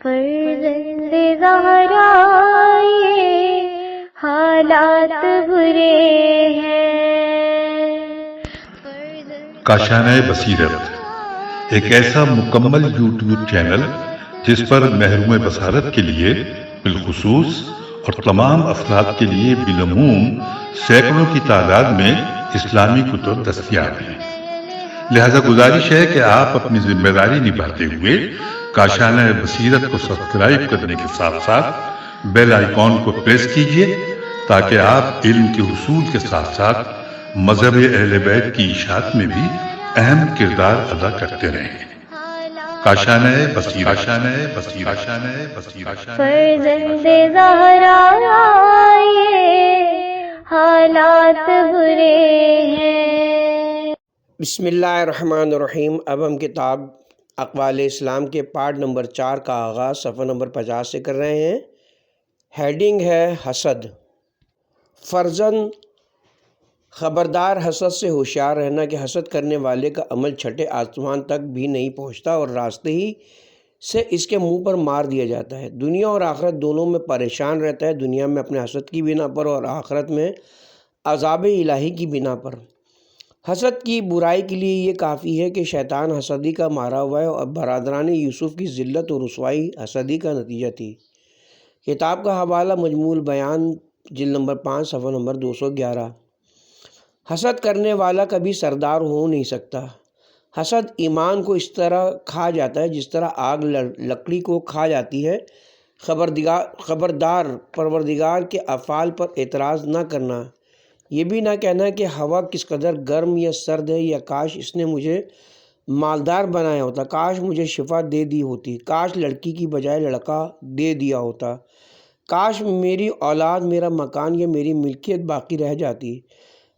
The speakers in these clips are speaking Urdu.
فرزند زہرا یہ حالات برے ہیں۔ کاشانہ بصیرت ایک ایسا مکمل یوٹیوب چینل جس پر محروم بصارت کے لیے بالخصوص اور تمام افراد کے لیے بالعموم سینکڑوں کی تعداد میں اسلامی کتب دستیاب ہیں۔ لہذا گزارش ہے کہ آپ اپنی ذمہ داری نبھاتے ہوئے کاشانہ بصیرت کو سبسکرائب کرنے کے ساتھ ساتھ بیل آئیکن کو پریس کیجیے تاکہ آپ علم کے حصول کے ساتھ ساتھ مذہب اہل بیت کی اشاعت میں بھی اہم کردار ادا کرتے رہیں۔ کاشانہ بصیرت۔ فرزند زہرا یہ حالات برے ہیں۔ بسم اللہ الرحمن الرحیم۔ اب ہم کتاب اقوال اسلام کے پارٹ نمبر 4 کا آغاز صفحہ نمبر 50 سے کر رہے ہیں۔ ہیڈنگ ہے حسد۔ فرزند خبردار، حسد سے ہوشیار رہنا کہ حسد کرنے والے کا عمل چھٹے آسمان تک بھی نہیں پہنچتا اور راستے ہی سے اس کے منہ پر مار دیا جاتا ہے۔ دنیا اور آخرت دونوں میں پریشان رہتا ہے، دنیا میں اپنے حسد کی بنا پر اور آخرت میں عذاب الہی کی بنا پر۔ حسد کی برائی کے لیے یہ کافی ہے کہ شیطان حسدی کا مارا ہوا ہے اور برادران یوسف کی ذلت و رسوائی حسدی کا نتیجہ تھی۔ کتاب کا حوالہ مجموع البیان جلد نمبر 5 صفحہ نمبر 211۔ حسد کرنے والا کبھی سردار ہو نہیں سکتا۔ حسد ایمان کو اس طرح کھا جاتا ہے جس طرح آگ لکڑی کو کھا جاتی ہے۔ خبردار، پروردگار کے افعال پر اعتراض نہ کرنا، یہ بھی نہ کہنا کہ ہوا کس قدر گرم یا سرد ہے، یا کاش اس نے مجھے مالدار بنایا ہوتا، کاش مجھے شفا دے دی ہوتی، کاش لڑکی کی بجائے لڑکا دے دیا ہوتا، کاش میری اولاد، میرا مکان یا میری ملکیت باقی رہ جاتی،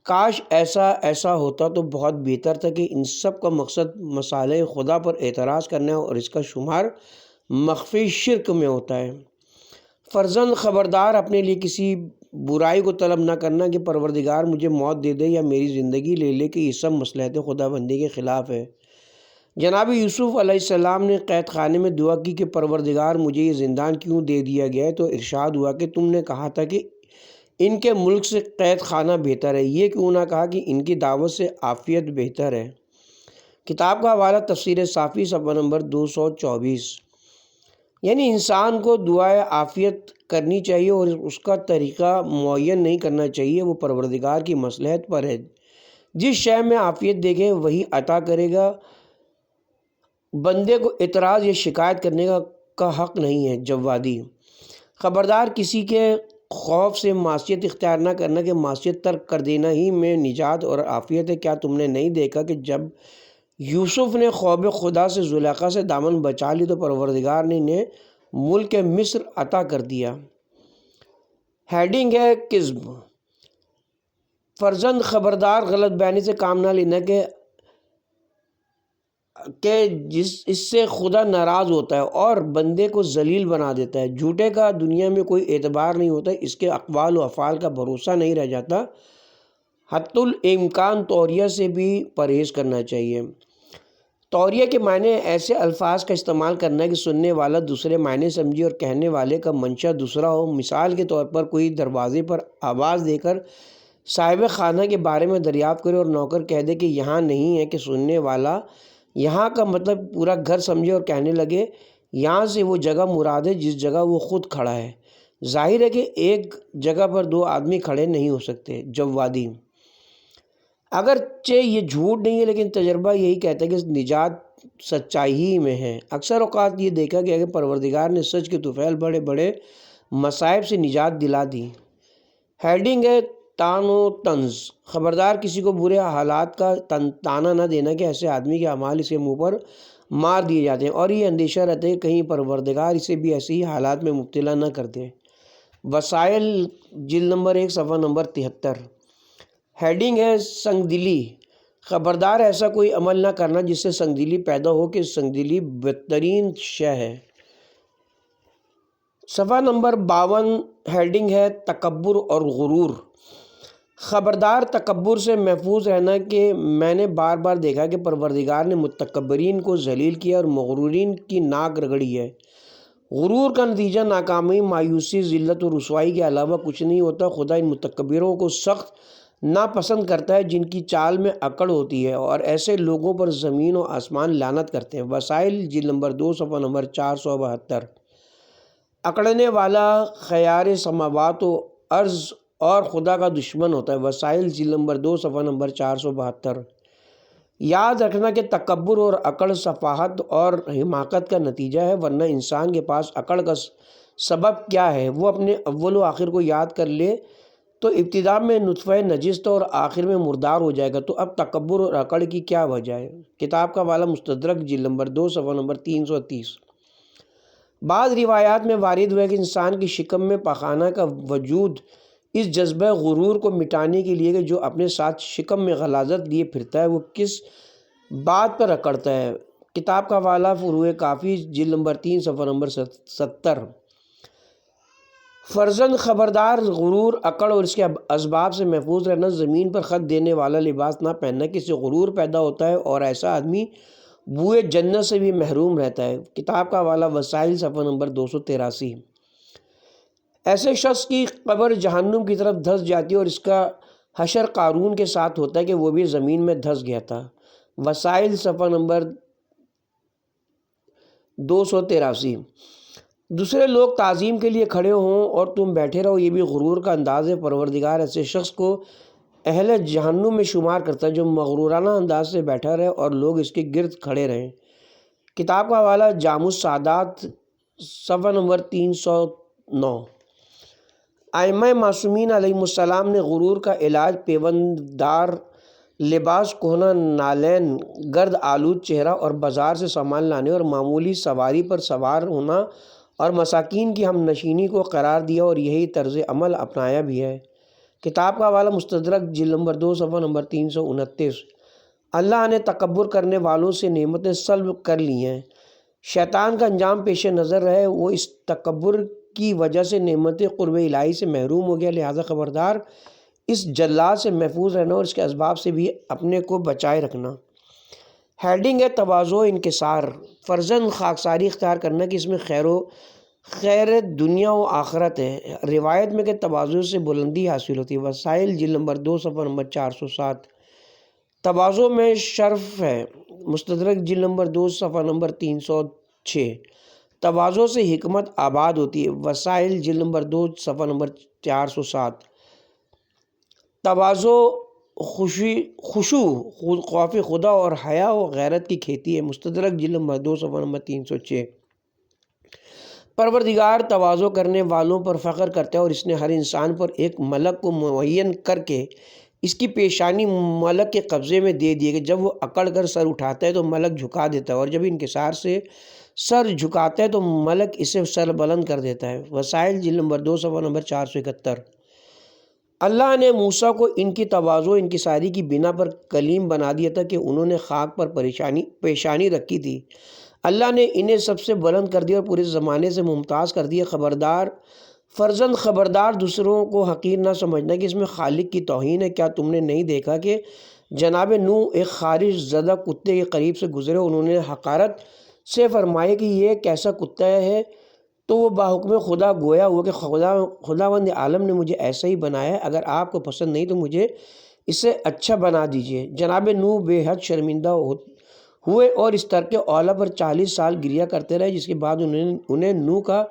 کاش ایسا ہوتا تو بہت بہتر تھا۔ کہ ان سب کا مقصد مصالح خدا پر اعتراض کرنا ہے اور اس کا شمار مخفی شرک میں ہوتا ہے۔ فرزند خبردار، اپنے لیے کسی برائی کو طلب نہ کرنا کہ پروردگار مجھے موت دے دے یا میری زندگی لے لے، کہ یہ سب مصلحت خدا بندی کے خلاف ہے۔ جناب یوسف علیہ السلام نے قید خانے میں دعا کی کہ پروردگار مجھے یہ زندان کیوں دے دیا گیا ہے، تو ارشاد ہوا کہ تم نے کہا تھا کہ ان کے ملک سے قید خانہ بہتر ہے، یہ کیوں نہ کہا کہ ان کی دعوت سے عافیت بہتر ہے۔ کتاب کا حوالہ تفسیر صافی صفحہ نمبر 224۔ یعنی انسان کو دعائے عافیت کرنی چاہیے اور اس کا طریقہ معین نہیں کرنا چاہیے، وہ پروردگار کی مصلحت پر ہے۔ جس شے میں عافیت دیکھے وہی عطا کرے گا۔ بندے کو اعتراض یا شکایت کرنے کا حق نہیں ہے۔ جوادی، خبردار، کسی کے خوف سے معصیت اختیار نہ کرنا کہ معصیت ترک کر دینا ہی میں نجات اور عافیت ہے۔ کیا تم نے نہیں دیکھا کہ جب یوسف نے خوف خدا سے زلیخا سے دامن بچا لی تو پروردگار نے انہیں ملک مصر عطا کر دیا۔ ہیڈنگ ہے کذب۔ فرزند خبردار، غلط بیانی سے کام نہ لینا کہ اس سے خدا ناراض ہوتا ہے اور بندے کو ذلیل بنا دیتا ہے۔ جھوٹے کا دنیا میں کوئی اعتبار نہیں ہوتا، اس کے اقوال و افعال کا بھروسہ نہیں رہ جاتا۔ حتی الامکان توریہ سے بھی پرہیز کرنا چاہیے۔ توریہ کے معنی ایسے الفاظ کا استعمال کرنا ہے کہ سننے والا دوسرے معنی سمجھے اور کہنے والے کا منشا دوسرا ہو۔ مثال کے طور پر کوئی دروازے پر آواز دے کر صاحب خانہ کے بارے میں دریافت کرے اور نوکر کہہ دے کہ یہاں نہیں ہے، کہ سننے والا یہاں کا مطلب پورا گھر سمجھے اور کہنے لگے یہاں سے وہ جگہ مراد ہے جس جگہ وہ خود کھڑا ہے۔ ظاہر ہے کہ ایک جگہ پر دو آدمی کھڑے نہیں ہو سکتے۔ جوادی، اگرچہ یہ جھوٹ نہیں ہے لیکن تجربہ یہی کہتا ہے کہ نجات سچائی ہی میں ہے۔ اکثر اوقات یہ دیکھا گیا کہ پروردگار نے سچ کے طفیل بڑے بڑے مصائب سے نجات دلا دی۔ ہیڈنگ ہے طعن و طنز۔ خبردار، کسی کو برے حالات کا تانا نہ دینا کہ ایسے آدمی کے اعمال اس کے منہ پر مار دیے جاتے ہیں اور یہ اندیشہ رہتا ہے کہ کہیں پروردگار اسے بھی ایسے ہی حالات میں مبتلا نہ کر دے۔ وسائل جلد نمبر 1 صفحہ نمبر 73۔ ہیڈنگ ہے سنگ دلی۔ خبردار، ایسا کوئی عمل نہ کرنا جس سے سنگ دلی پیدا ہو، کہ سنگ دلی بدترین شے ہے۔ صفحہ نمبر 52۔ ہیڈنگ ہے تکبر اور غرور۔ خبردار، تکبر سے محفوظ رہنا کہ میں نے بار بار دیکھا کہ پروردگار نے متکبرین کو ذلیل کیا اور مغرورین کی ناک رگڑی ہے۔ غرور کا نتیجہ ناکامی، مایوسی، ذلت و رسوائی کے علاوہ کچھ نہیں ہوتا۔ خدا ان متکبروں کو سخت ناپسند کرتا ہے جن کی چال میں اکڑ ہوتی ہے، اور ایسے لوگوں پر زمین و آسمان لعنت کرتے ہیں۔ وسائل جلد نمبر 2 صفحہ نمبر 472۔ اکڑنے والا خیار سماوات و ارض اور خدا کا دشمن ہوتا ہے۔ وسائل جلد نمبر 2 صفحہ نمبر 472۔ یاد رکھنا کہ تکبر اور اکڑ سفاہت اور حماقت کا نتیجہ ہے، ورنہ انسان کے پاس اکڑ کا سبب کیا ہے؟ وہ اپنے اول و آخر کو یاد کر لے تو ابتدا میں نطفہ نجس تھا اور آخر میں مردار ہو جائے گا، تو اب تکبر اور اکڑ کی کیا وجہ ہے؟ کتاب کا حوالہ مستدرک جلد نمبر 2 صفحہ نمبر 330۔ بعض روایات میں وارد ہوا کہ انسان کی شکم میں پخانہ کا وجود اس جذبہ غرور کو مٹانے کے لیے کہ جو اپنے ساتھ شکم میں غلاظت لیے پھرتا ہے وہ کس بات پر اکڑتا ہے۔ کتاب کا حوالہ فروع کافی جلد نمبر 3 صفحہ نمبر 70۔ فرزند خبردار، غرور، اکڑ اور اس کے اسباب سے محفوظ رہنا، زمین پر خط دینے والا لباس نہ پہننا، کس سے غرور پیدا ہوتا ہے اور ایسا آدمی بوئے جنت سے بھی محروم رہتا ہے۔ کتاب کا حوالہ وسائل صفحہ نمبر 283۔ ایسے شخص کی قبر جہنم کی طرف دھس جاتی ہے اور اس کا حشر قارون کے ساتھ ہوتا ہے کہ وہ بھی زمین میں دھس گیا تھا۔ وسائل صفحہ نمبر 283۔ دوسرے لوگ تعظیم کے لیے کھڑے ہوں اور تم بیٹھے رہو، یہ بھی غرور کا انداز ہے۔ پروردگار ایسے شخص کو اہل جہنم میں شمار کرتا ہے جو مغرورانہ انداز سے بیٹھا رہے اور لوگ اس کے گرد کھڑے رہیں۔ کتاب کا حوالہ جامع السعادات صفحہ نمبر 309۔ ائمہ معصومین علیہ السلام نے غرور کا علاج پیونددار لباس، کہنہ نالین، گرد آلود چہرہ اور بازار سے سامان لانے اور معمولی سواری پر سوار ہونا اور مساکین کی ہم نشینی کو قرار دیا اور یہی طرز عمل اپنایا بھی ہے۔ کتاب کا حوالہ مستدرک جلد نمبر 2 صفحہ نمبر 329۔ اللہ نے تکبر کرنے والوں سے نعمتیں سلب کر لی ہیں، شیطان کا انجام پیش نظر رہے، وہ اس تکبر کی وجہ سے نعمت قرب الہی سے محروم ہو گیا، لہذا خبردار اس جلال سے محفوظ رہنا اور اس کے اسباب سے بھی اپنے کو بچائے رکھنا۔ ہیڈنگ ہے تواضع و انکسار، فرزند خاکساری اختیار کرنا کہ اس میں خیر دنیا و آخرت ہے۔ روایت میں کہ تواضع سے بلندی حاصل ہوتی ہے۔ وسائل جلد نمبر 2 صفحہ نمبر 407۔ تواضع میں شرف ہے، مستدرک جلد نمبر 2 صفحہ نمبر 306۔ تواضع سے حکمت آباد ہوتی ہے۔ وسائل جلد نمبر 2 صفحہ نمبر 407۔ تواضع خشوع، خوف خدا اور حیا و غیرت کی کھیتی ہے۔ مستدرک جلد نمبر 2 صفحہ نمبر 306۔ پروردگار تواضع کرنے والوں پر فخر کرتا ہے اور اس نے ہر انسان پر ایک ملک کو معین کر کے اس کی پیشانی ملک کے قبضے میں دے دی ہے کہ جب وہ اکڑ کر سر اٹھاتا ہے تو ملک جھکا دیتا ہے اور جب انکسار سے سر جھکاتا ہے تو ملک اسے سر بلند کر دیتا ہے۔ وسائل جلد نمبر 2 صفحہ نمبر 471۔ اللہ نے موسیٰ کو ان کی تواضع و انکساری کی بنا پر کلیم بنا دیا تھا کہ انہوں نے خاک پر پیشانی رکھی تھی۔ اللہ نے انہیں سب سے بلند کر دیا اور پورے زمانے سے ممتاز کر دیا۔ خبردار فرزند، خبردار دوسروں کو حقیر نہ سمجھنا کہ اس میں خالق کی توہین ہے۔ کیا تم نے نہیں دیکھا کہ جناب نوح ایک خارش زدہ کتے کے قریب سے گزرے، انہوں نے حقارت سے فرمایا کہ یہ کیسا کتا ہے، تو وہ باحکم خدا گویا ہوا کہ خداوند عالم نے مجھے ایسا ہی بنایا ہے، اگر آپ کو پسند نہیں تو مجھے اسے اچھا بنا دیجئے۔ جناب نوح بے حد شرمندہ ہوئے اور اس ترک اولا پر 40 سال گریہ کرتے رہے، جس کے بعد انہیں نوح کا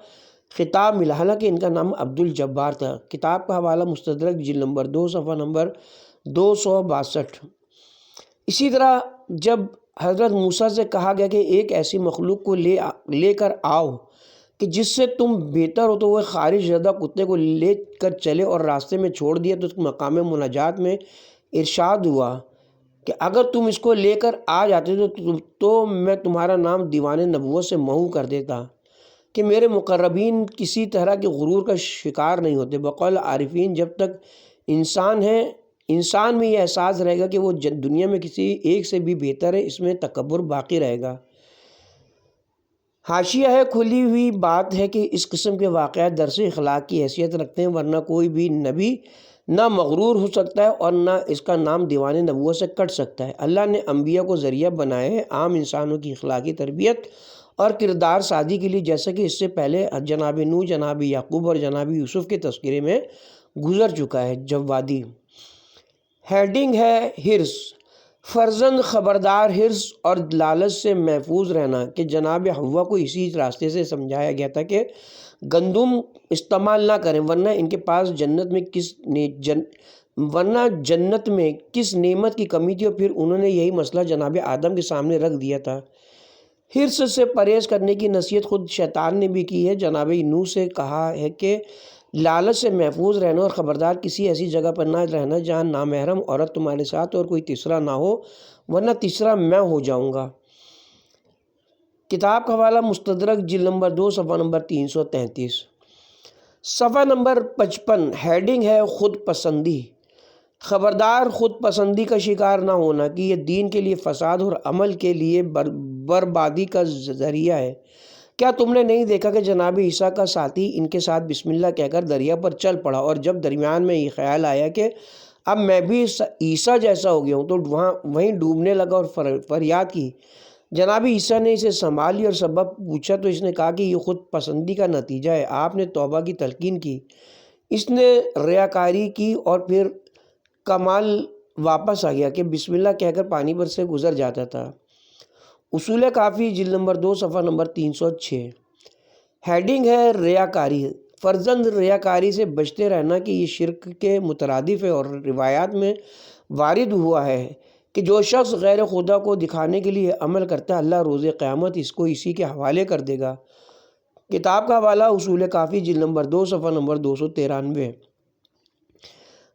خطاب ملا، حالانکہ ان کا نام عبد الجبار تھا۔ کتاب کا حوالہ مستدرک جلد نمبر 2 صفحہ نمبر 262۔ اسی طرح جب حضرت موسیٰ سے کہا گیا کہ ایک ایسی مخلوق کو لے کر آؤ کہ جس سے تم بہتر ہو، تو وہ خارش زدہ کتے کو لے کر چلے اور راستے میں چھوڑ دیا، تو اس مقام مناجات میں ارشاد ہوا کہ اگر تم اس کو لے کر آ جاتے تو میں تمہارا نام دیوان نبوت سے محو کر دیتا کہ میرے مقربین کسی طرح کے غرور کا شکار نہیں ہوتے۔ بقول عارفین جب تک انسان ہے، انسان میں یہ احساس رہے گا کہ وہ دنیا میں کسی ایک سے بھی بہتر ہے، اس میں تکبر باقی رہے گا۔ حاشیہ ہے، کھلی ہوئی بات ہے کہ اس قسم کے واقعات درس اخلاق کی حیثیت رکھتے ہیں، ورنہ کوئی بھی نبی نہ مغرور ہو سکتا ہے اور نہ اس کا نام دیوان نبوت سے کٹ سکتا ہے۔ اللہ نے انبیاء کو ذریعہ بنایا ہے عام انسانوں کی اخلاقی تربیت اور کردار سازی کے لیے، جیسا کہ اس سے پہلے جناب نوح، جناب یعقوب اور جناب یوسف کے تذکرے میں گزر چکا ہے۔ جوادی ہیڈنگ ہے ہرس، فرزند خبردار، ہرس اور لالچ سے محفوظ رہنا، کہ جناب حوا کو اسی راستے سے سمجھایا گیا تھا کہ گندم استعمال نہ کریں، ورنہ ان کے پاس جنت میں کس نعمت کی کمی تھی، اور پھر انہوں نے یہی مسئلہ جناب آدم کے سامنے رکھ دیا تھا۔ ہرس سے پرہیز کرنے کی نصیحت خود شیطان نے بھی کی ہے۔ جناب نوح سے کہا ہے کہ لالچ سے محفوظ رہنا اور خبردار، کسی ایسی جگہ پر نہ رہنا جہاں نامحرم عورت تمہارے ساتھ اور کوئی تیسرا نہ ہو، ورنہ تیسرا میں ہو جاؤں گا۔ کتاب کا حوالہ مستدرک جلد نمبر 2 صفحہ نمبر 333۔ صفحہ نمبر 55 ہیڈنگ ہے خود پسندی، خبردار، خود پسندی کا شکار نہ ہونا، کہ یہ دین کے لیے فساد اور عمل کے لیے بربادی کا ذریعہ ہے۔ کیا تم نے نہیں دیکھا کہ جناب عیسیٰ کا ساتھی ان کے ساتھ بسم اللہ کہہ کر دریا پر چل پڑا، اور جب درمیان میں یہ خیال آیا کہ اب میں بھی عیسیٰ جیسا ہو گیا ہوں، تو وہیں ڈوبنے لگا اور فریاد کی۔ جناب عیسیٰ نے اسے سنبھال لیا اور سبب پوچھا تو اس نے کہا کہ یہ خود پسندی کا نتیجہ ہے۔ آپ نے توبہ کی تلقین کی، اس نے ریاکاری کی، اور پھر کمال واپس آ گیا کہ بسم اللہ کہہ کر پانی پر سے گزر جاتا تھا۔ اصول کافی جلد نمبر 2 صفحہ نمبر 306۔ ہیڈنگ ہے ریاکاری، فرزند ریاکاری سے بچتے رہنا، کہ یہ شرک کے مترادف ہے، اور روایات میں وارد ہوا ہے کہ جو شخص غیر خدا کو دکھانے کے لیے عمل کرتا ہے، اللہ روز قیامت اس کو اسی کے حوالے کر دے گا۔ کتاب کا حوالہ اصول کافی جلد نمبر 2 صفحہ نمبر 293۔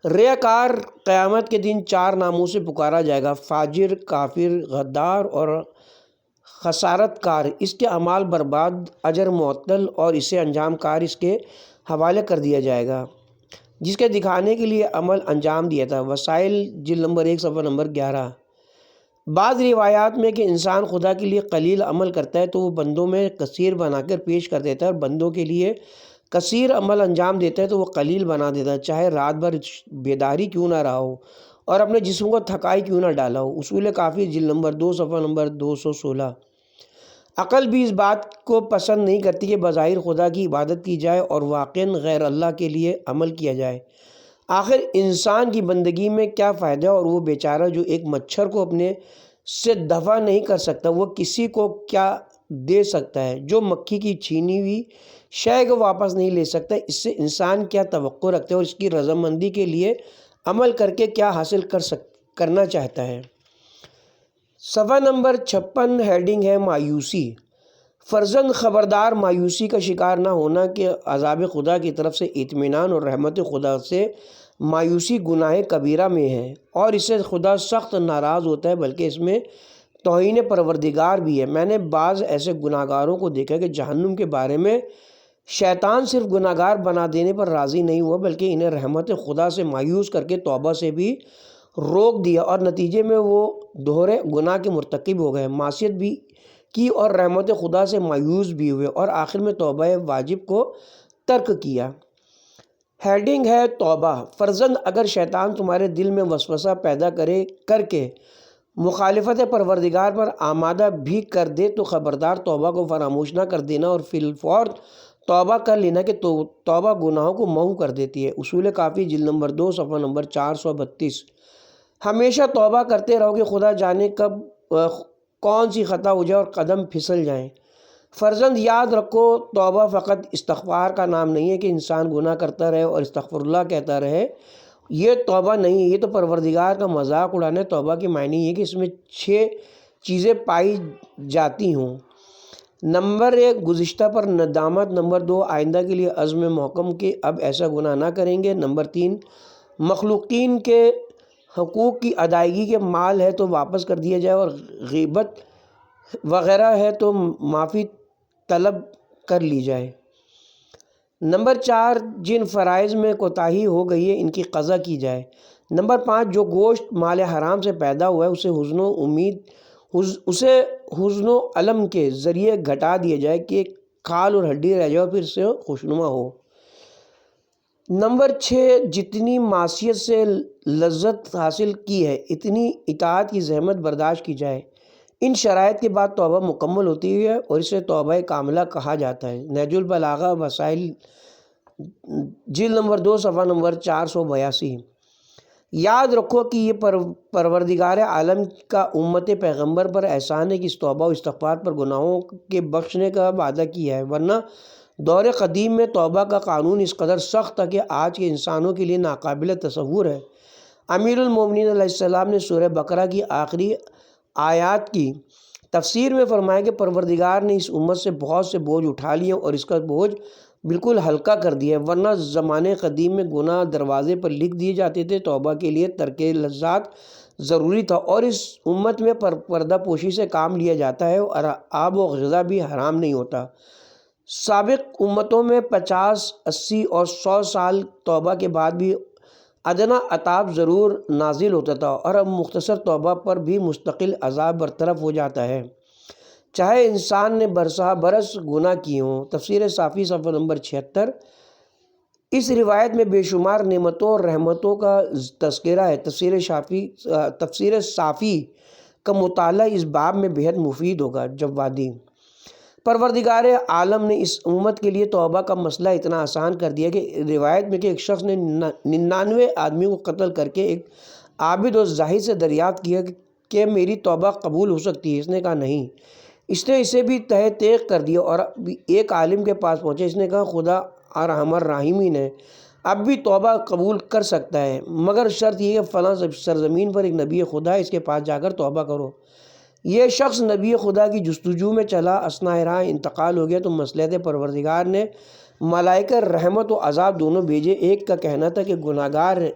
ریاکار قیامت کے دن 4 ناموں سے پکارا جائے گا: فاجر، کافر، غدار اور خسارت کار۔ اس کے اعمال برباد، اجر معطل، اور اسے انجام کار اس کے حوالے کر دیا جائے گا جس کے دکھانے کے لیے عمل انجام دیا تھا۔ وسائل جلد نمبر 1 صفحہ نمبر 11۔ بعض روایات میں کہ انسان خدا کے لیے قلیل عمل کرتا ہے تو وہ بندوں میں کثیر بنا کر پیش کر دیتا ہے، اور بندوں کے لیے کثیر عمل انجام دیتا ہے تو وہ قلیل بنا دیتا ہے، چاہے رات بھر بیداری کیوں نہ رہا ہو اور اپنے جسم کو تھکائی کیوں نہ ڈالا ہو۔ اصول کافی جلد نمبر 2 صفحہ نمبر 216۔ عقل بھی اس بات کو پسند نہیں کرتی کہ بظاہر خدا کی عبادت کی جائے اور واقعاً غیر اللہ کے لیے عمل کیا جائے۔ آخر انسان کی بندگی میں کیا فائدہ، اور وہ بیچارہ جو ایک مچھر کو اپنے سے دفع نہیں کر سکتا، وہ کسی کو کیا دے سکتا ہے؟ جو مکھی کی چھینی ہوئی شے کو واپس نہیں لے سکتا، اس سے انسان کیا توقع رکھتا ہے، اور اس کی رضامندی کے لیے عمل کر کے کیا حاصل کرنا چاہتا ہے؟ صفحہ نمبر 56 ہیڈنگ ہے مایوسی، فرزند خبردار، مایوسی کا شکار نہ ہونا، کہ عذاب خدا کی طرف سے اطمینان اور رحمت خدا سے مایوسی گناہ کبیرہ میں ہے، اور اس سے خدا سخت ناراض ہوتا ہے، بلکہ اس میں توہین پروردگار بھی ہے۔ میں نے بعض ایسے گناہ گاروں کو دیکھا کہ جہنم کے بارے میں شیطان صرف گناہ گار بنا دینے پر راضی نہیں ہوا، بلکہ انہیں رحمت خدا سے مایوس کر کے توبہ سے بھی روک دیا، اور نتیجے میں وہ دوہرے گناہ کے مرتکب ہو گئے، معصیت بھی کی اور رحمت خدا سے مایوس بھی ہوئے، اور آخر میں توبہ واجب کو ترک کیا۔ ہیڈنگ ہے توبہ، فرزند اگر شیطان تمہارے دل میں وسوسہ پیدا کر کے مخالفت پروردگار پر آمادہ بھی کر دے تو خبردار توبہ کو فراموش نہ کر دینا، اور فی الفور توبہ کر لینا، کہ توبہ گناہوں کو محو کر دیتی ہے۔ اصول کافی جلد نمبر 2 صفحہ نمبر 432۔ ہمیشہ توبہ کرتے رہو، کہ خدا جانے کب کون سی خطا ہو جائے اور قدم پھسل جائیں۔ فرزند یاد رکھو، توبہ فقط استغفار کا نام نہیں ہے کہ انسان گناہ کرتا رہے اور استغفر اللہ کہتا رہے، یہ توبہ نہیں ہے، یہ تو پروردگار کا مذاق اڑانا ہے۔ توبہ کی معنی یہ کہ اس میں 6 چیزیں پائی جاتی ہوں۔ نمبر 1 گزشتہ پر ندامت، نمبر 2 آئندہ کے لیے عزم محکم کہ اب ایسا گناہ نہ کریں گے، نمبر 3 مخلوقین کے حقوق کی ادائیگی، کے مال ہے تو واپس کر دیا جائے اور غیبت وغیرہ ہے تو معافی طلب کر لی جائے، نمبر 4 جن فرائض میں کوتاہی ہو گئی ہے ان کی قضا کی جائے، نمبر 5 جو گوشت مال حرام سے پیدا ہوا ہے اسے حزن و علم کے ذریعے گھٹا دیا جائے کہ کھال اور ہڈی رہ جائے اور پھر سے خوشنما ہو، نمبر 6 جتنی معصیت سے لذت حاصل کی ہے اتنی اطاعت کی زحمت برداشت کی جائے، ان شرائط کے بعد توبہ مکمل ہوتی ہے اور اسے توبہ کاملہ کہا جاتا ہے۔ نہج البلاغہ وسائل جلد نمبر 2 صفحہ نمبر 482۔ یاد رکھو کہ یہ پروردگار عالم کا امت پیغمبر پر احسان ہے کہ اس توبہ و استغفار پر گناہوں کے بخشنے کا وعدہ کیا ہے، ورنہ دور قدیم میں توبہ کا قانون اس قدر سخت تھا کہ آج کے انسانوں کے لیے ناقابل تصور ہے۔ امیر المومنین علیہ السلام نے سورہ بقرہ کی آخری آیات کی تفسیر میں فرمایا کہ پروردگار نے اس امت سے بہت سے بوجھ اٹھا لیے اور اس کا بوجھ بالکل ہلکا کر دیا ہے، ورنہ زمانے قدیم میں گناہ دروازے پر لکھ دیے جاتے تھے۔ توبہ کے لیے ترک لذات ضروری تھا اور اس امت میں پردہ پوشی سے کام لیا جاتا ہے اور آب و غذا بھی حرام نہیں ہوتا۔ سابق امتوں میں 50، 80 اور 100 سال توبہ کے بعد بھی ادنا عذاب ضرور نازل ہوتا تھا، اور اب مختصر توبہ پر بھی مستقل عذاب برطرف ہو جاتا ہے، چاہے انسان نے برس گناہ کیے ہوں۔ تفسیر صافی صفحہ نمبر 76۔ اس روایت میں بے شمار نعمتوں اور رحمتوں کا تذکرہ ہے۔ تفسیر صافی کا مطالعہ اس باب میں بہت مفید ہوگا۔ جوادی پروردگار عالم نے اس امت کے لیے توبہ کا مسئلہ اتنا آسان کر دیا کہ روایت میں کہ ایک شخص نے 99 آدمی کو قتل کر کے ایک عابد و زاہد سے دریافت کیا کہ میری توبہ قبول ہو سکتی ہے؟ اس نے کہا نہیں۔ اس نے اسے بھی تہہ تیغ کر دیا اور ایک عالم کے پاس پہنچا۔ اس نے کہا خدا ارحم الراحمین ہے، اب بھی توبہ قبول کر سکتا ہے، مگر شرط یہ کہ فلاں سرزمین پر ایک نبی خدا ہے، اس کے پاس جا کر توبہ کرو۔ یہ شخص نبی خدا کی جستجو میں چلا، اثناء راہ انتقال ہو گیا تو مصلحت پروردگار نے ملائکہ رحمت و عذاب دونوں بھیجے۔ ایک کا کہنا تھا کہ گناہگار ہے،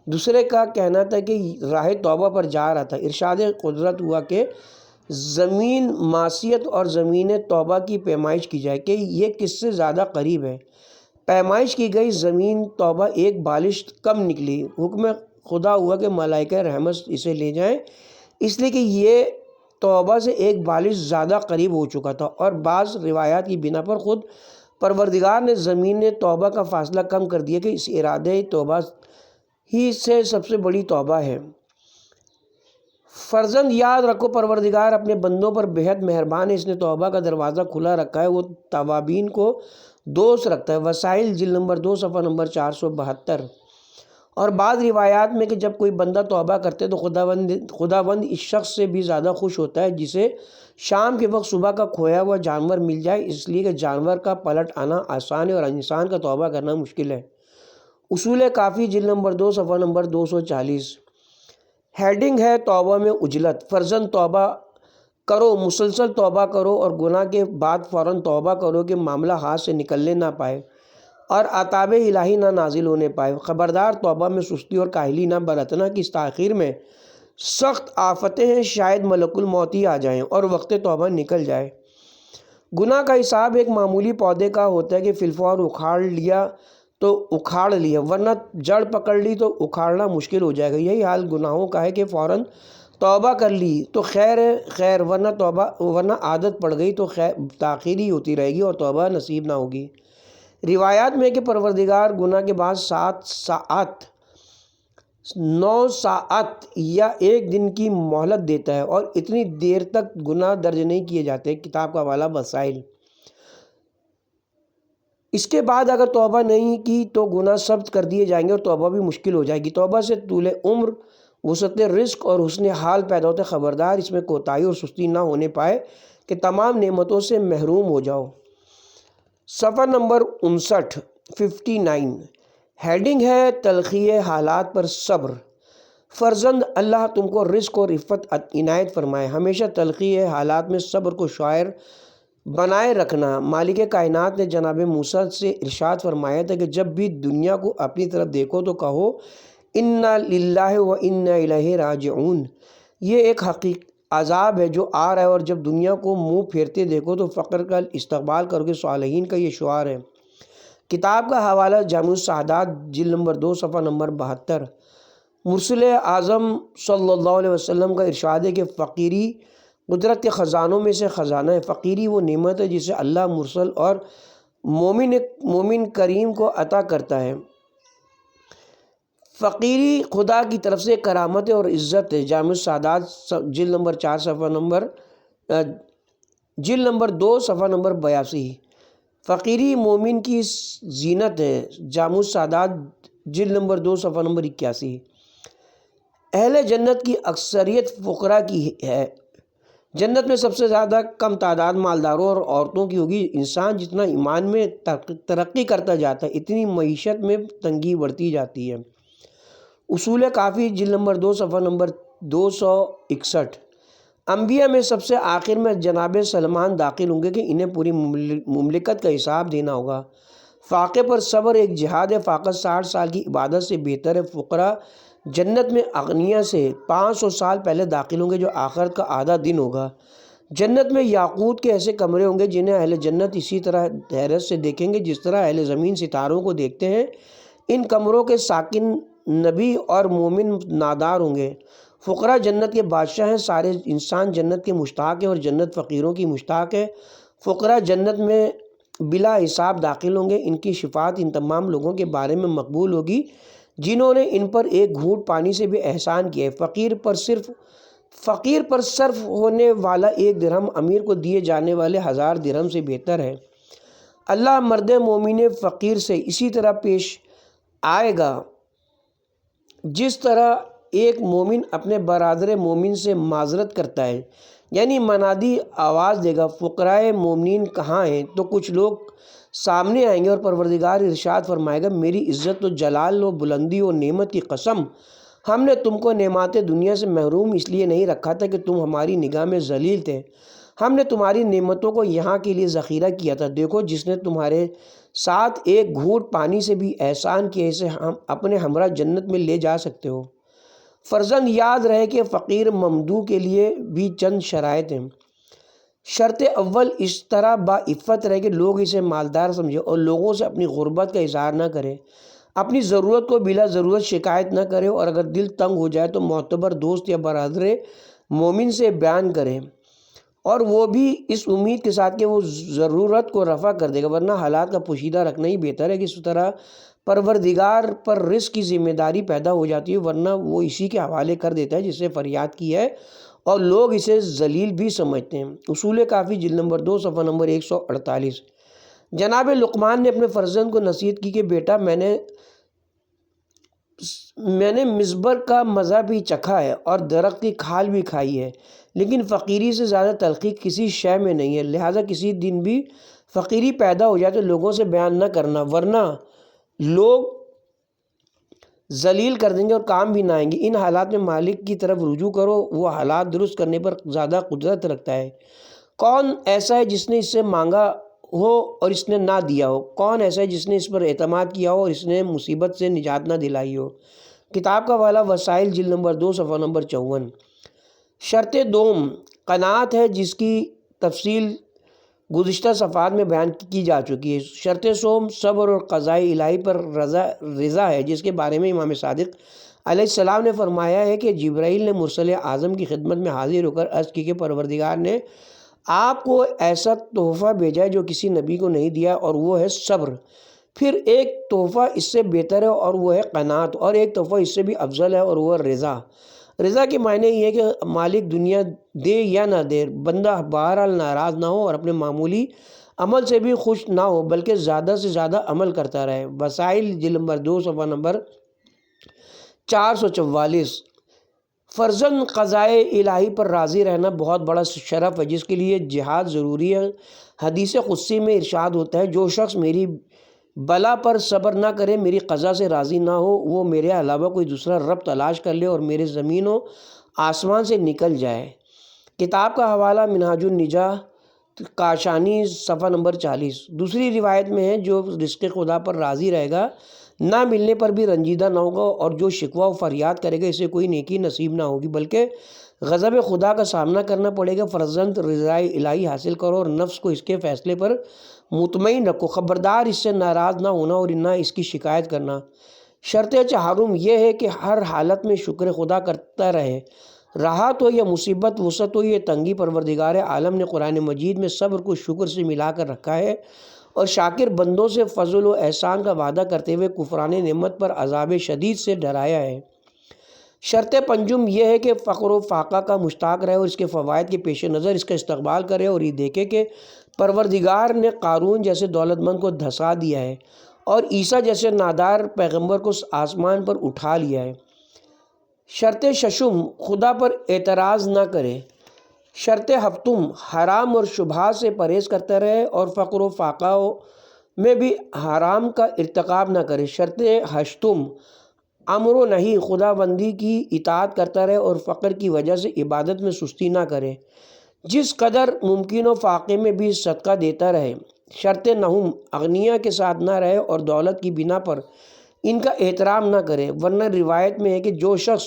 دوسرے کا کہنا تھا کہ راہ توبہ پر جا رہا تھا۔ ارشاد قدرت ہوا کہ زمین معصیت اور زمین توبہ کی پیمائش کی جائے کہ یہ کس سے زیادہ قریب ہے۔ پیمائش کی گئی، زمین توبہ ایک بالش کم نکلی۔ حکم خدا ہوا کہ ملائکہ رحمت اسے لے جائیں، اس لیے کہ یہ توبہ سے ایک بالش زیادہ قریب ہو چکا تھا، اور بعض روایات کی بنا پر خود پروردگار نے زمین توبہ کا فاصلہ کم کر دیا کہ اس ارادہ توبہ ہی سے سب سے بڑی توبہ ہے۔ فرزند یاد رکھو پروردگار اپنے بندوں پر بہت مہربان ہے، اس نے توبہ کا دروازہ کھلا رکھا ہے، وہ توابین کو دوست رکھتا ہے۔ وسائل جلد نمبر 2 صفحہ نمبر 472۔ اور بعض روایات میں کہ جب کوئی بندہ توبہ کرتے تو خداوند اس شخص سے بھی زیادہ خوش ہوتا ہے جسے شام کے وقت صبح کا کھویا ہوا جانور مل جائے، اس لیے کہ جانور کا پلٹ آنا آسان ہے اور انسان کا توبہ کرنا مشکل ہے۔ اصول کافی جلد نمبر 2 صفحہ نمبر 240۔ ہیڈنگ ہے توبہ میں عجلت۔ فرزند توبہ کرو، مسلسل توبہ کرو اور گناہ کے بعد فوراً توبہ کرو کہ معاملہ ہاتھ سے نکلنے نہ پائے اور عطاب الہی نہ نازل ہونے پائے۔ خبردار توبہ میں سستی اور کاہلی نہ برتنا کہ اس تاخیر میں سخت آفتیں ہیں، شاید ملک الموت ہی آ جائیں اور وقت توبہ نکل جائے۔ گناہ کا حساب ایک معمولی پودے کا ہوتا ہے کہ فی الفور اکھاڑ لیا تو اکھاڑ لیا، ورنہ جڑ پکڑ لی تو اکھاڑنا مشکل ہو جائے گا۔ یہی حال گناہوں کا ہے کہ فوراً توبہ کر لی تو خیر ورنہ عادت پڑ گئی تو تاخیر ہی ہوتی رہے گی اور توبہ نصیب نہ ہوگی۔ روایات میں کہ پروردگار گناہ کے بعد 7 ساعت، 9 ساعت یا ایک دن کی مہلت دیتا ہے اور اتنی دیر تک گناہ درج نہیں کیے جاتے۔ کتاب کا حوالہ وسائل۔ اس کے بعد اگر توبہ نہیں کی تو گناہ ثبت کر دیے جائیں گے اور توبہ بھی مشکل ہو جائے گی۔ توبہ سے طول عمر، وسعت رزق اور حسن حال پیدا ہوتے۔ خبردار اس میں کوتاہی اور سستی نہ ہونے پائے کہ تمام نعمتوں سے محروم ہو جاؤ۔ صفحہ نمبر 59۔ ہیڈنگ ہے تلخی حالات پر صبر۔ فرزند اللہ تم کو رزق اور عفت عنایت فرمائے، ہمیشہ تلخی حالات میں صبر کو شاعر بنائے رکھنا۔ مالک کائنات نے جناب موسیٰ سے ارشاد فرمایا تھا کہ جب بھی دنیا کو اپنی طرف دیکھو تو کہو انا للہ و انا الیہ راجعون۔ یہ ایک عذاب ہے جو آ رہا ہے، اور جب دنیا کو منہ پھیرتے دیکھو تو فقر کا استقبال کرو کہ صالحین کا یہ شعار ہے۔ کتاب کا حوالہ جامع السعادات جلد نمبر 2 صفحہ نمبر 72۔ مرسل اعظم صلی اللہ علیہ وسلم کا ارشاد ہے کہ فقیری قدرت کے خزانوں میں سے خزانہ ہے۔ فقیری وہ نعمت ہے جسے اللہ مرسل اور مومن کریم کو عطا کرتا ہے۔ فقیری خدا کی طرف سے کرامت اور عزت ہے۔ جامع السعادات جلد نمبر 4 جلد نمبر 2 صفحہ نمبر 82۔ فقیری مومن کی زینت ہے۔ جامع السعادات جلد نمبر 2 صفحہ نمبر 81۔ اہل جنت کی اکثریت فقراء کی ہے۔ جنت میں سب سے زیادہ کم تعداد مالداروں اور عورتوں کی ہوگی۔ انسان جتنا ایمان میں ترقی کرتا جاتا ہے اتنی معیشت میں تنگی بڑھتی جاتی ہے۔ اصول کافی جلد نمبر 2 صفحہ نمبر 261۔ انبیاء میں سب سے آخر میں جناب سلمان داخل ہوں گے کہ انہیں پوری مملکت کا حساب دینا ہوگا۔ فاقے پر صبر ایک جہاد ہے۔ فاقہ 60 سال کی عبادت سے بہتر ہے۔ فقراء جنت میں اغنیاء سے 500 سال پہلے داخل ہوں گے جو آخرت کا آدھا دن ہوگا۔ جنت میں یاقوت کے ایسے کمرے ہوں گے جنہیں اہل جنت اسی طرح حیرت سے دیکھیں گے جس طرح اہل زمین ستاروں کو دیکھتے ہیں۔ ان کمروں کے ساکن نبی اور مومن نادار ہوں گے۔ فقراء جنت کے بادشاہ ہیں۔ سارے انسان جنت کے مشتاق ہیں اور جنت فقیروں کی مشتاق ہے۔ فقراء جنت میں بلا حساب داخل ہوں گے۔ ان کی شفاعت ان تمام لوگوں کے بارے میں مقبول ہوگی جنہوں نے ان پر ایک گھونٹ پانی سے بھی احسان کیا ہے۔ فقیر پر صرف ہونے والا 1 درہم امیر کو دیے جانے والے 1000 درہم سے بہتر ہے۔ اللہ مرد مومن فقیر سے اسی طرح پیش آئے گا جس طرح ایک مومن اپنے برادر مومن سے معذرت کرتا ہے، یعنی منادی آواز دے گا فقراء مومنین کہاں ہیں؟ تو کچھ لوگ سامنے آئیں گے اور پروردگار ارشاد فرمائے گا میری عزت و جلال و بلندی و نعمت کی قسم ہم نے تم کو نعمات دنیا سے محروم اس لیے نہیں رکھا تھا کہ تم ہماری نگاہ میں ذلیل تھے، ہم نے تمہاری نعمتوں کو یہاں کے لیے ذخیرہ کیا تھا۔ دیکھو جس نے تمہارے ساتھ ایک گھونٹ پانی سے بھی احسان کیا اسے ہم اپنے ہمراہ جنت میں لے جا سکتے ہو۔ فرزند یاد رہے کہ فقیر ممدوح کے لیے بھی چند شرائط ہیں۔ شرط اول اس طرح باعفت رہے کہ لوگ اسے مالدار سمجھے اور لوگوں سے اپنی غربت کا اظہار نہ کرے، اپنی ضرورت کو بلا ضرورت شکایت نہ کرے اور اگر دل تنگ ہو جائے تو معتبر دوست یا برادر مومن سے بیان کرے اور وہ بھی اس امید کے ساتھ کہ وہ ضرورت کو رفع کر دے گا، ورنہ حالات کا پوشیدہ رکھنا ہی بہتر ہے کہ اس طرح پروردگار پر رزق کی ذمہ داری پیدا ہو جاتی ہے، ورنہ وہ اسی کے حوالے کر دیتا ہے جس سے فریاد کی ہے اور لوگ اسے ذلیل بھی سمجھتے ہیں۔ اصول کافی جلد نمبر 2 صفحہ نمبر 148۔ جناب لقمان نے اپنے فرزند کو نصیحت کی کہ بیٹا میں نے مزبر کا مزہ بھی چکھا ہے اور درخت کی کھال بھی کھائی ہے، لیکن فقیری سے زیادہ تلخی کسی شے میں نہیں ہے، لہٰذا کسی دن بھی فقیری پیدا ہو جائے تو لوگوں سے بیان نہ کرنا، ورنہ لوگ ذلیل کر دیں گے اور کام بھی نہ آئیں گے۔ ان حالات میں مالک کی طرف رجوع کرو، وہ حالات درست کرنے پر زیادہ قدرت رکھتا ہے۔ کون ایسا ہے جس نے اس سے مانگا ہو اور اس نے نہ دیا ہو؟ کون ایسا ہے جس نے اس پر اعتماد کیا ہو اور اس نے مصیبت سے نجات نہ دلائی ہو؟ کتاب کا حوالہ وسائل جلد نمبر 2 صفحہ نمبر 54۔ شرط دوم قناعت ہے جس کی تفصیل گزشتہ صفحات میں بیان کی جا چکی ہے۔ شرط سوم صبر اور قضاء الہی پر رضا ہے جس کے بارے میں امام صادق علیہ السلام نے فرمایا ہے کہ جبرائیل نے مرسل اعظم کی خدمت میں حاضر ہو کر عرض کی کہ پروردگار نے آپ کو ایسا تحفہ بھیجا ہے جو کسی نبی کو نہیں دیا اور وہ ہے صبر، پھر ایک تحفہ اس سے بہتر ہے اور وہ ہے قناعت، اور ایک تحفہ اس سے بھی افضل ہے اور وہ رضا۔ رضا کے معنی یہ ہے کہ مالک دنیا دے یا نہ دے بندہ بہرحال ناراض نہ ہو اور اپنے معمولی عمل سے بھی خوش نہ ہو بلکہ زیادہ سے زیادہ عمل کرتا رہے۔ وسائل جلد نمبر 2 صفحہ نمبر 444۔ فرزند قضائے الہی پر راضی رہنا بہت بڑا شرف ہے جس کے لیے جہاد ضروری ہے۔ حدیث قدسی میں ارشاد ہوتا ہے جو شخص میری بلا پر صبر نہ کرے، میری قضا سے راضی نہ ہو، وہ میرے علاوہ کوئی دوسرا رب تلاش کر لے اور میرے زمین و آسمان سے نکل جائے۔ کتاب کا حوالہ منہاج النجاہ کاشانی صفحہ نمبر 40۔ دوسری روایت میں ہے جو رزق خدا پر راضی رہے گا نہ ملنے پر بھی رنجیدہ نہ ہوگا اور جو شکوہ و فریاد کرے گا اسے کوئی نیکی نصیب نہ ہوگی بلکہ غضب خدا کا سامنا کرنا پڑے گا۔ فرزند رضائے الہی حاصل کرو اور نفس کو اس کے فیصلے پر مطمئن رکھو، خبردار اس سے ناراض نہ ہونا اور نہ اس کی شکایت کرنا۔ شرط چہارم یہ ہے کہ ہر حالت میں شکر خدا کرتا رہے، راحت ہو یا مصیبت، وسعت ہو یا تنگی، پروردگار عالم نے قرآن مجید میں صبر کو شکر سے ملا کر رکھا ہے اور شاکر بندوں سے فضل و احسان کا وعدہ کرتے ہوئے کفران نعمت پر عذاب شدید سے ڈرایا ہے۔ شرط پنجم یہ ہے کہ فقر و فاقہ کا مشتاق رہے اور اس کے فوائد کے پیش نظر اس کا استقبال کرے اور یہ دیکھے کہ پروردگار نے قارون جیسے دولت مند کو دھسا دیا ہے اور عیسیٰ جیسے نادار پیغمبر کو آسمان پر اٹھا لیا ہے۔ شرط ششم خدا پر اعتراض نہ کرے۔ شرط ہفتم حرام اور شبہات سے پرہیز کرتا رہے اور فقر و فاقہ میں بھی حرام کا ارتکاب نہ کرے۔ شرط ہشتم امر و نہی خدا بندی کی اطاعت کرتا رہے اور فقر کی وجہ سے عبادت میں سستی نہ کرے، جس قدر ممکن و فاقے میں بھی صدقہ دیتا رہے۔ شرط نہم اغنیاء کے ساتھ نہ رہے اور دولت کی بنا پر ان کا احترام نہ کرے، ورنہ روایت میں ہے کہ جو شخص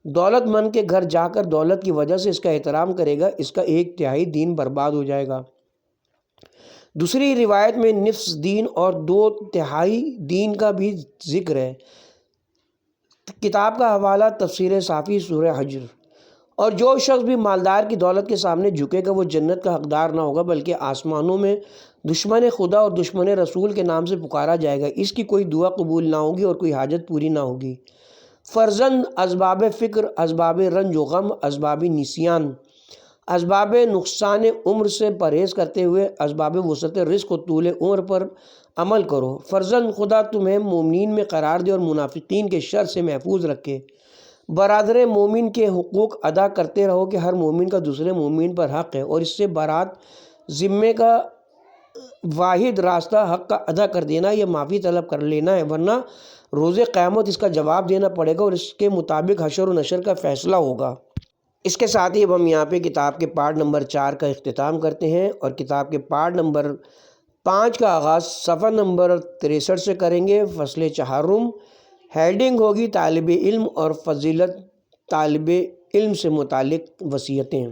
دولت مند کے گھر جا کر دولت کی وجہ سے اس کا احترام کرے گا اس کا 1/3 دین برباد ہو جائے گا۔ دوسری روایت میں نصف دین اور 2/3 دین کا بھی ذکر ہے۔ کتاب کا حوالہ تفسیر صافی سورہ حجر۔ اور جو شخص بھی مالدار کی دولت کے سامنے جھکے گا وہ جنت کا حقدار نہ ہوگا بلکہ آسمانوں میں دشمن خدا اور دشمن رسول کے نام سے پکارا جائے گا، اس کی کوئی دعا قبول نہ ہوگی اور کوئی حاجت پوری نہ ہوگی۔ فرزند اسباب فکر، اسباب رنج و غم، اسباب نسیان، اسباب نقصان عمر سے پرہیز کرتے ہوئے اسباب وسعت رزق و طول عمر پر عمل کرو۔ فرزند خدا تمہیں مومنین میں قرار دے اور منافقین کے شر سے محفوظ رکھے۔ برادر مومن کے حقوق ادا کرتے رہو کہ ہر مومن کا دوسرے مومن پر حق ہے اور اس سے برات ذمے کا واحد راستہ حق کا ادا کر دینا یا معافی طلب کر لینا ہے، ورنہ روز قیامت اس کا جواب دینا پڑے گا اور اس کے مطابق حشر و نشر کا فیصلہ ہوگا۔ اس کے ساتھ ہی اب ہم یہاں پہ کتاب کے پارٹ نمبر 4 کا اختتام کرتے ہیں اور کتاب کے پارٹ نمبر 5 کا آغاز صفحہ نمبر 63 سے کریں گے۔ فصل چہارم، ہیڈنگ ہوگی طالب علم اور فضیلت طالب علم سے متعلق وصیتیں۔